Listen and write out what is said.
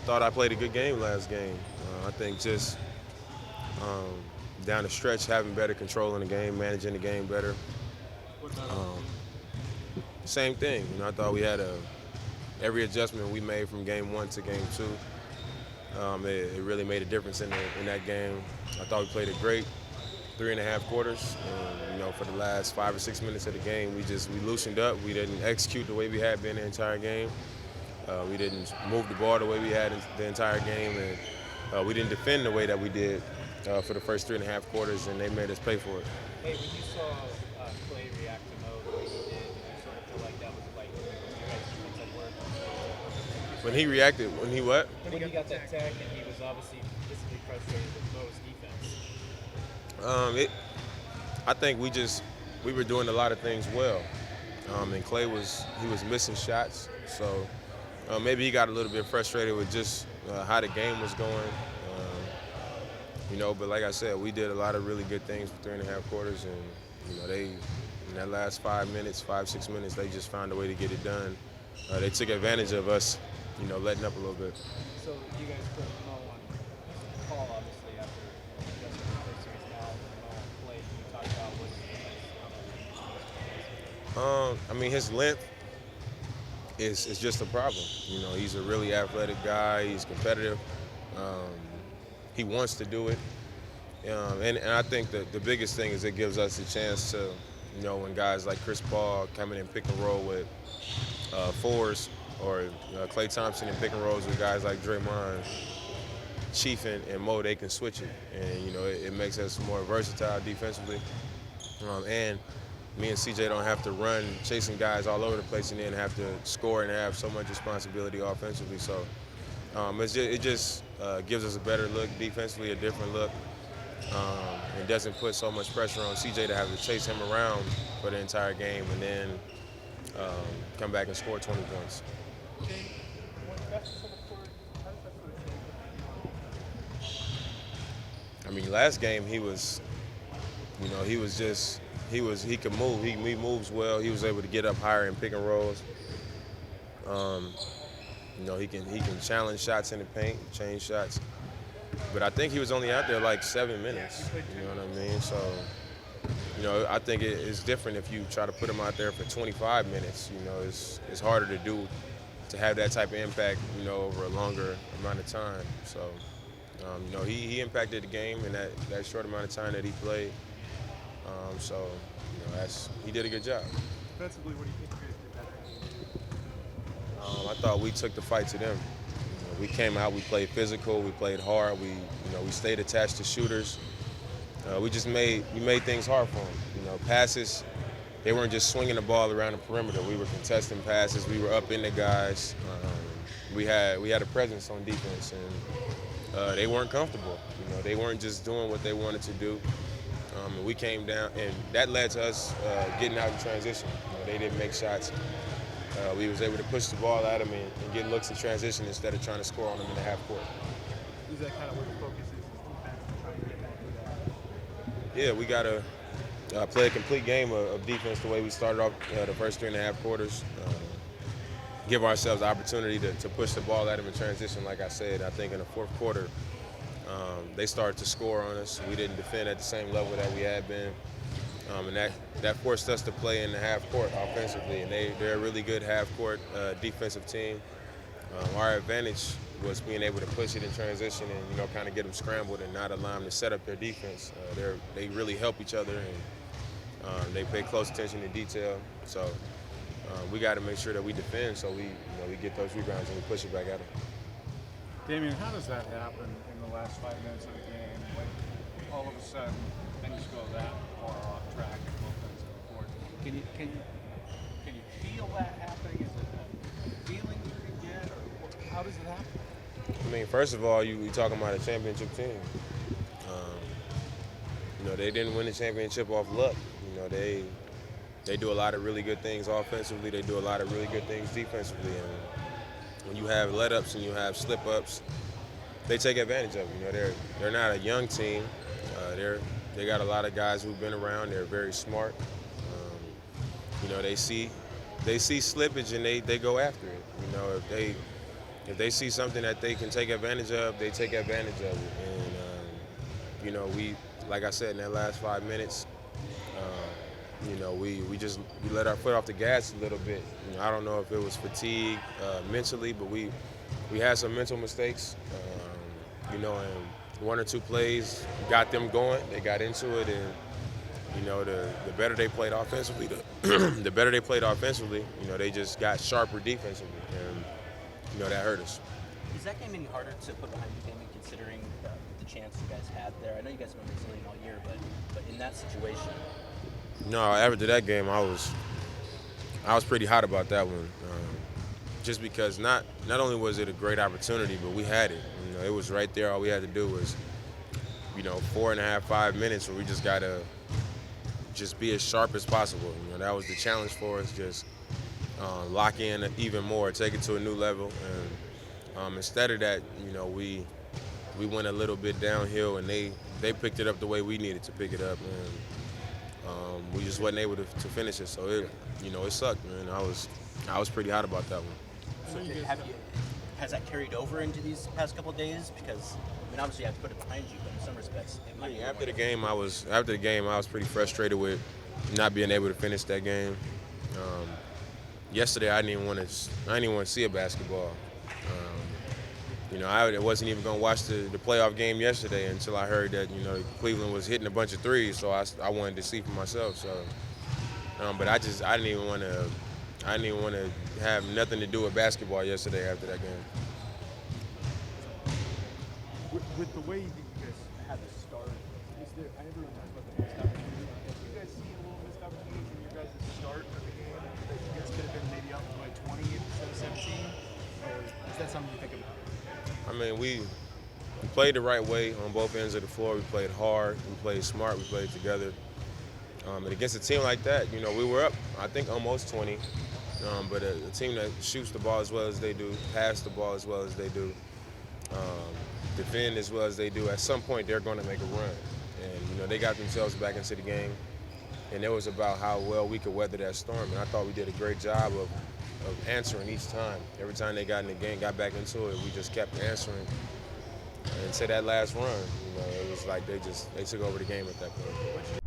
thought I played a good game last game. I think just down the stretch, having better control in the game, managing the game better. What about on the Um, team? Same thing. I thought we had every adjustment we made from game one to game two. It really made a difference in that game. I thought we played a great 3.5 quarters. And, for the last 5 or 6 minutes of the game, we loosened up. We didn't execute the way we had been the entire game. We didn't move the ball the way we had the entire game, and we didn't defend the way that we did for the first 3.5 quarters, and they made us pay for it. Hey, when you saw Clay react to Mo the way he did, did you sort of feel like that was like you guys' defense at work? When he reacted, when he what? When he got that tag and he was obviously visibly frustrated with Mo's defense. I think we were doing a lot of things well, and Clay was missing shots, so maybe he got a little bit frustrated with just how the game was going. But like I said, we did a lot of really good things for 3.5 quarters, and they in that last 5 minutes, 5 6 minutes, they just found a way to get it done. They took advantage of us, letting up a little bit. So you guys put Mo on call obviously after just the first series now. Mo on play. Can you talk about what His length is just a problem. He's a really athletic guy. He's competitive. Um, he wants to do it. And I think that the biggest thing is it gives us a chance to, when guys like Chris Paul come in and pick and roll with fours, or Klay Thompson and pick and rolls with guys like Draymond, Chief and Mo, they can switch it. And, it makes us more versatile defensively. And me and CJ don't have to run chasing guys all over the place and then have to score and have so much responsibility offensively. So it just gives us a better look defensively, a different look. And doesn't put so much pressure on CJ to have to chase him around for the entire game and then come back and score 20 points. Last game he was, he could move. He moves well. He was able to get up higher in pick and rolls. He can challenge shots in the paint, change shots. But I think he was only out there like 7 minutes. You know what I mean? So, I think it's different if you try to put him out there for 25 minutes. It's harder to do, to have that type of impact, over a longer amount of time. So, he impacted the game in that short amount of time that he played. He did a good job. Defensively, what do you think you guys did better? I thought we took the fight to them. We came out, we played physical, we played hard, we stayed attached to shooters. We made things hard for them. Passes, they weren't just swinging the ball around the perimeter. We were contesting passes, we were up in the guys. We had a presence on defense, and they weren't comfortable. They weren't just doing what they wanted to do. We came down, and that led to us getting out in transition. They didn't make shots. We was able to push the ball at them and get looks in transition instead of trying to score on them in the half court. Is that kind of where the focus is defense, trying to get back to that? Yeah, we got to play a complete game of defense the way we started off the first 3.5 quarters. Give ourselves the opportunity to push the ball at them in transition, like I said. I think in the fourth quarter, they started to score on us. We didn't defend at the same level that we had been. And that forced us to play in the half court offensively, and they're a really good half court defensive team. Our advantage was being able to push it in transition and kind of get them scrambled and not allow them to set up their defense. They really help each other, and they pay close attention to detail. So we got to make sure that we defend so we get those rebounds and we push it back at them. Damian, how does that happen in the last 5 minutes of the game? Like all of a sudden things go that far off track and both ends of the court. Can you feel that happening? Is it a feeling you can get, or how does it happen? First of all, we talking about a championship team. They didn't win the championship off luck. They do a lot of really good things offensively. They do a lot of really good things defensively. And when you have let-ups and you have slip-ups, they take advantage of it. They're not a young team. They got a lot of guys who've been around. They're very smart. They see slippage and they go after it. if they see something that they can take advantage of, they take advantage of it. And we, like I said, in that last 5 minutes, we let our foot off the gas a little bit. I don't know if it was fatigue mentally, but we had some mental mistakes. And one or two plays got them going. They got into it, and the better they played offensively, the better they played offensively. They just got sharper defensively, and that hurt us. Is that game any harder to put behind you, Damian, considering the chance you guys had there? I know you guys have been resilient all year, but in that situation. No, after that game, I was pretty hot about that one, just because not only was it a great opportunity, but we had it. It was right there. All we had to do was, 4.5, 5 minutes where we just gotta just be as sharp as possible. That was the challenge for us. Just lock in even more, take it to a new level, and instead of that, we went a little bit downhill, and they picked it up the way we needed to pick it up, and we just wasn't able to finish it. So it sucked, man. I was pretty hot about that one. So has that carried over into these past couple of days? Because obviously you have to put it behind you, but in some respects, it might be after the game, I was pretty frustrated with not being able to finish that game. Yesterday, I didn't even want to see a basketball. I wasn't even going to watch the playoff game yesterday until I heard that Cleveland was hitting a bunch of threes, so I wanted to see for myself. So, but I didn't even want to have nothing to do with basketball yesterday after that game. With the way that you guys had to start, is there? I never really talked about the missed opportunity. Have you guys seen a little missed opportunity from your guys' start of the game that you guys could have been maybe up by 20 instead of 17? Or is that something you think about? I mean, we played the right way on both ends of the floor. We played hard, we played smart, we played together. And against a team like that, we were up, I think, almost 20. But a team that shoots the ball as well as they do, pass the ball as well as they do, defend as well as they do, at some point they're going to make a run. And, they got themselves back into the game. And it was about how well we could weather that storm. And I thought we did a great job of answering each time. Every time they got in the game, got back into it, we just kept answering. And to that last run, it was like they took over the game at that point.